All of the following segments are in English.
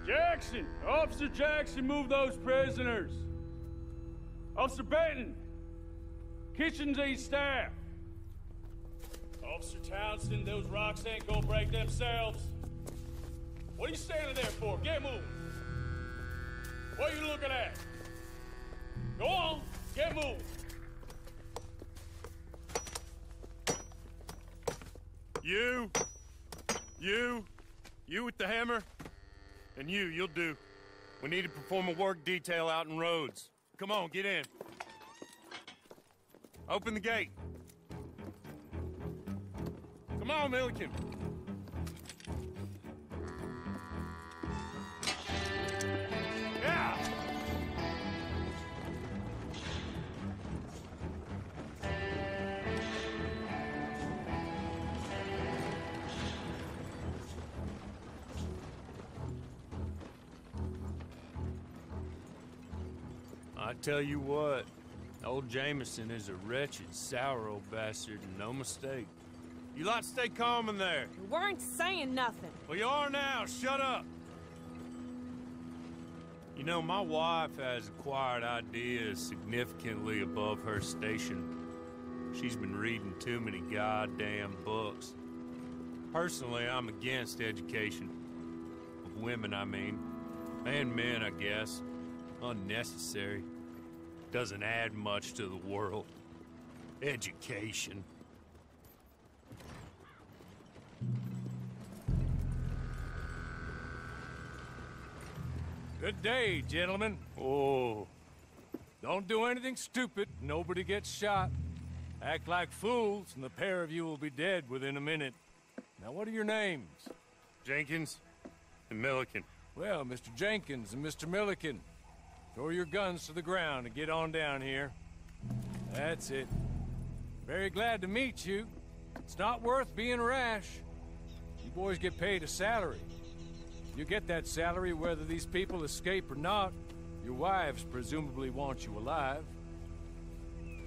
Jackson! Officer Jackson, move those prisoners! Officer Benton! Kitchens aid staff! Officer Townsend, those rocks ain't gonna break themselves. What are you standing there for? Get moving! What are you looking at? Go on, get moving! You with the hammer? And you'll do. We need to perform a work detail out in Rhodes. Come on, get in. Open the gate. Come on, Milliken. Yeah! I tell you what, old Jameson is a wretched, sour old bastard, and no mistake. You lot stay calm in there. You weren't saying nothing. Well, you are now. Shut up. You know, my wife has acquired ideas significantly above her station. She's been reading too many goddamn books. Personally, I'm against education. Of women, I mean. And men, I guess. Unnecessary. Doesn't add much to the world. Education. Good day, gentlemen. Oh. Don't do anything stupid. Nobody gets shot. Act like fools, and the pair of you will be dead within a minute. Now, what are your names? Jenkins and Milliken. Well, Mr. Jenkins and Mr. Milliken, throw your guns to the ground and get on down here. That's it. Very glad to meet you. It's not worth being rash. You boys get paid a salary. You get that salary whether these people escape or not. Your wives presumably want you alive.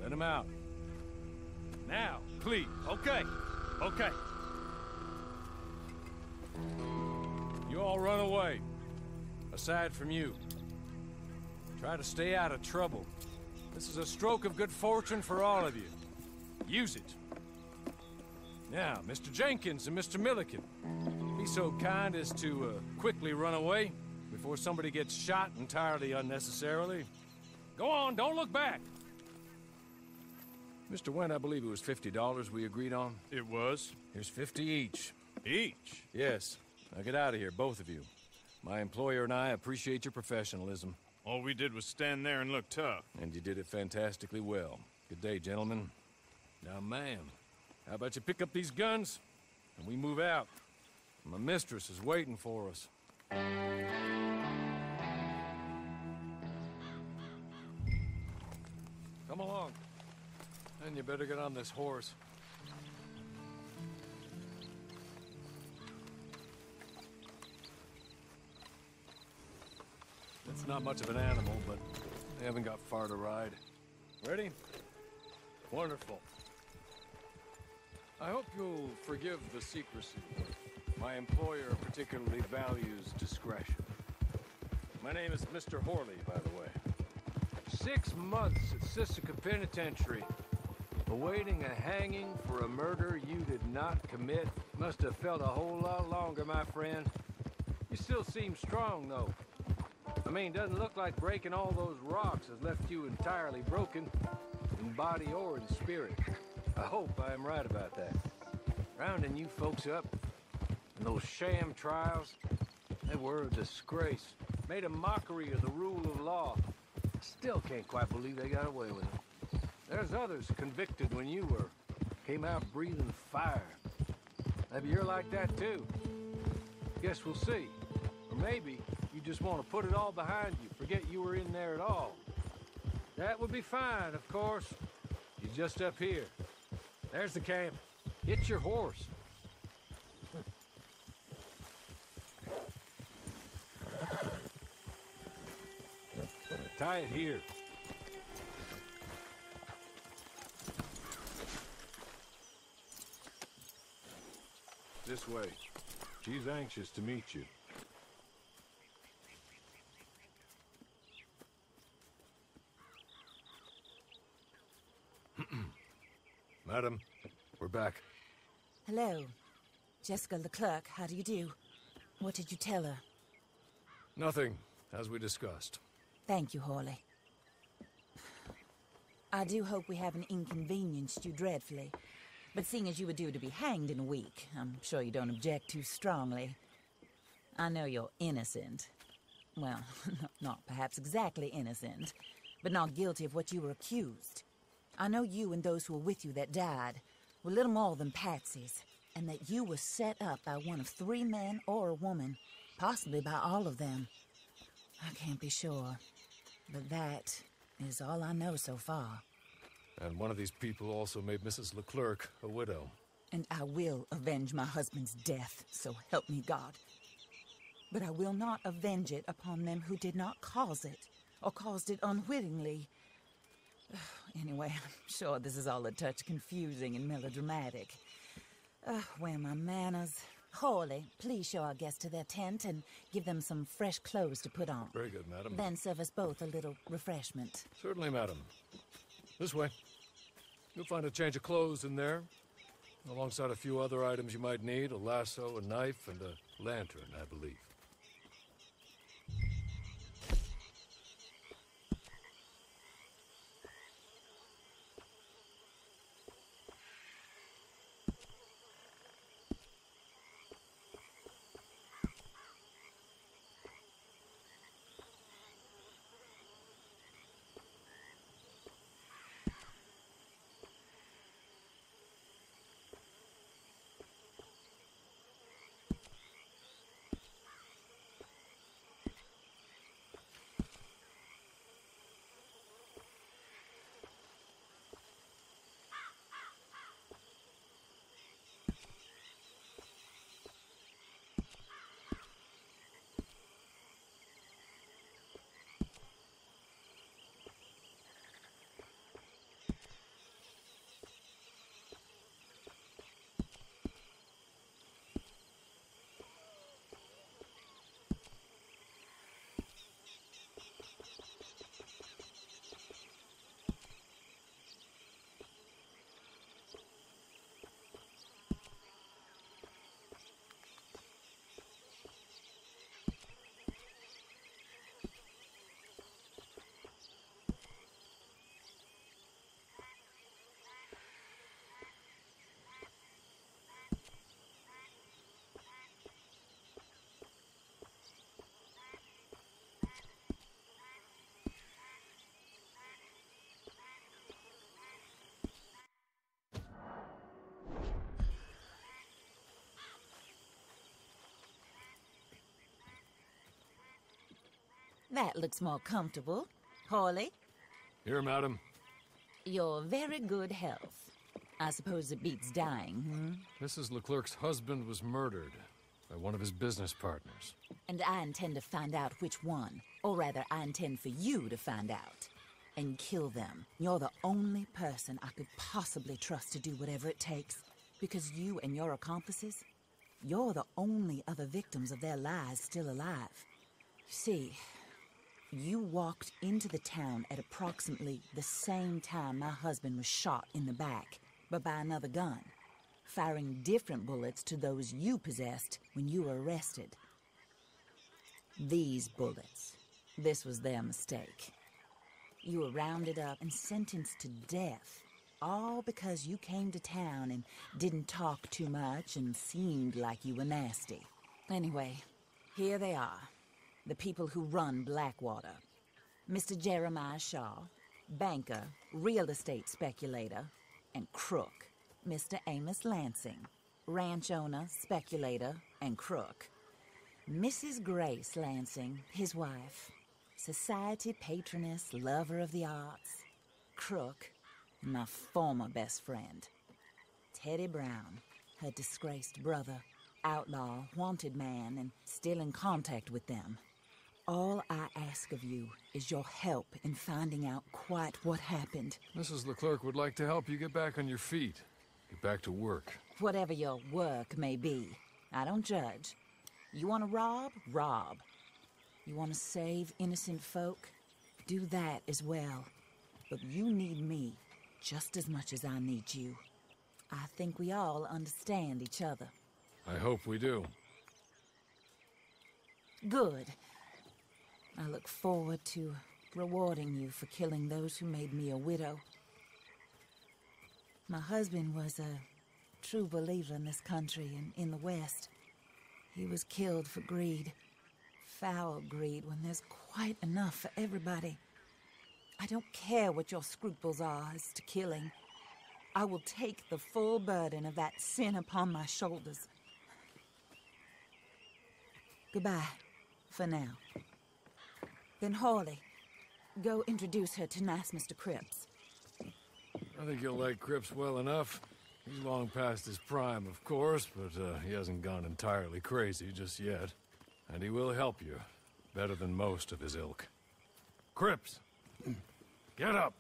Let them out. Now, please. Okay. You all run away. Aside from you. Try to stay out of trouble. This is a stroke of good fortune for all of you. Use it. Now, Mr. Jenkins and Mr. Milliken, be so kind as to quickly run away before somebody gets shot entirely unnecessarily. Go on, don't look back. Mr. Wynn, I believe it was $50 we agreed on. It was. Here's 50 each. Each? Yes. Now get out of here, both of you. My employer and I appreciate your professionalism. All we did was stand there and look tough. And you did it fantastically well. Good day, gentlemen. Now, ma'am, how about you pick up these guns, and we move out? My mistress is waiting for us. Come along. And you better get on this horse. It's not much of an animal, but they haven't got far to ride. Ready? Wonderful. I hope you'll forgive the secrecy. My employer particularly values discretion. My name is Mr. Horley, by the way. 6 months at Sisika Penitentiary, awaiting a hanging for a murder you did not commit. Must have felt a whole lot longer, my friend. You still seem strong, though. I mean, doesn't look like breaking all those rocks has left you entirely broken, in body or in spirit. I hope I am right about that. Rounding you folks up, and those sham trials, they were a disgrace. Made a mockery of the rule of law. Still can't quite believe they got away with it. There's others convicted when you were. Came out breathing fire. Maybe you're like that too. Guess we'll see. Or maybe you just want to put it all behind you, forget you were in there at all. That would be fine, of course. You're just up here. There's the camp. Hit your horse. Tie it here. This way. She's anxious to meet you. Madam, we're back. Hello. Jessica Leclerc, how do you do? What did you tell her? Nothing, as we discussed. Thank you, Hawley. I do hope we haven't inconvenienced you dreadfully. But seeing as you were due to be hanged in a week, I'm sure you don't object too strongly. I know you're innocent. Well, not perhaps exactly innocent, but not guilty of what you were accused. I know you and those who were with you that died were little more than patsies, and that you were set up by one of 3 men or a woman, possibly by all of them. I can't be sure, but that is all I know so far. And one of these people also made Mrs. Leclerc a widow. And I will avenge my husband's death, so help me God. But I will not avenge it upon them who did not cause it, or caused it unwittingly. Anyway, I'm sure this is all a touch confusing and melodramatic. Where are my manners? Hawley, please show our guests to their tent and give them some fresh clothes to put on. Very good, madam. Then serve us both a little refreshment. Certainly, madam. This way. You'll find a change of clothes in there, alongside a few other items you might need, a lasso, a knife, and a lantern, I believe. That looks more comfortable. Hawley, Here, madam. you're very good health. I suppose it beats dying, Mrs. Leclerc's husband was murdered by one of his business partners. And I intend to find out which one. Or rather, I intend for you to find out. And kill them. You're the only person I could possibly trust to do whatever it takes. Because you and your accomplices, you're the only other victims of their lies still alive. You see, you walked into the town at approximately the same time my husband was shot in the back, but by another gun, firing different bullets to those you possessed when you were arrested. These bullets, this was their mistake. You were rounded up and sentenced to death, all because you came to town and didn't talk too much and seemed like you were nasty. Anyway, here they are, the people who run Blackwater. Mr. Jeremiah Shaw, banker, real estate speculator, and crook. Mr. Amos Lansing, ranch owner, speculator, and crook. Mrs. Grace Lansing, his wife, society patroness, lover of the arts, crook, and my former best friend. Teddy Brown, her disgraced brother, outlaw, wanted man, and still in contact with them. All I ask of you is your help in finding out quite what happened. Mrs. Leclerc would like to help you get back on your feet. Get back to work. Whatever your work may be, I don't judge. You want to rob? Rob. You want to save innocent folk? Do that as well. But you need me just as much as I need you. I think we all understand each other. I hope we do. Good. I look forward to rewarding you for killing those who made me a widow. My husband was a true believer in this country and in the West. He was killed for greed. Foul greed when there's quite enough for everybody. I don't care what your scruples are as to killing. I will take the full burden of that sin upon my shoulders. Goodbye, for now. Then Hawley, go introduce her to nice Mr. Cripps. I think you'll like Cripps well enough. He's long past his prime, of course, but he hasn't gone entirely crazy just yet. And he will help you, better than most of his ilk. Cripps! Get up!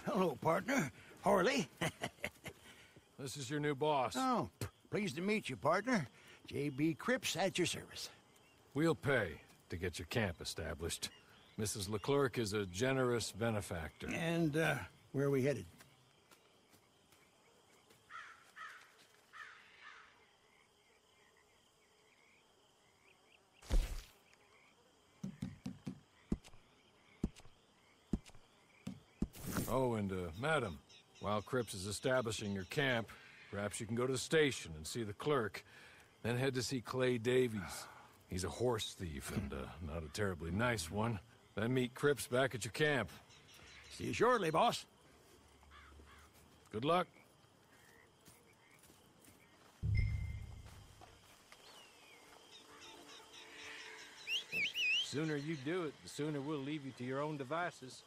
Hello, partner. Harley. This is your new boss. Oh, pleased to meet you, partner. J.B. Cripps at your service. We'll pay to get your camp established. Mrs. Leclerc is a generous benefactor. And, where are we headed? Oh, and, madam, while Cripps is establishing your camp, perhaps you can go to the station and see the clerk, then head to see Clay Davies. He's a horse thief, and, not a terribly nice one. Then meet Cripps back at your camp. See you shortly, boss. Good luck. Sooner you do it, the sooner we'll leave you to your own devices.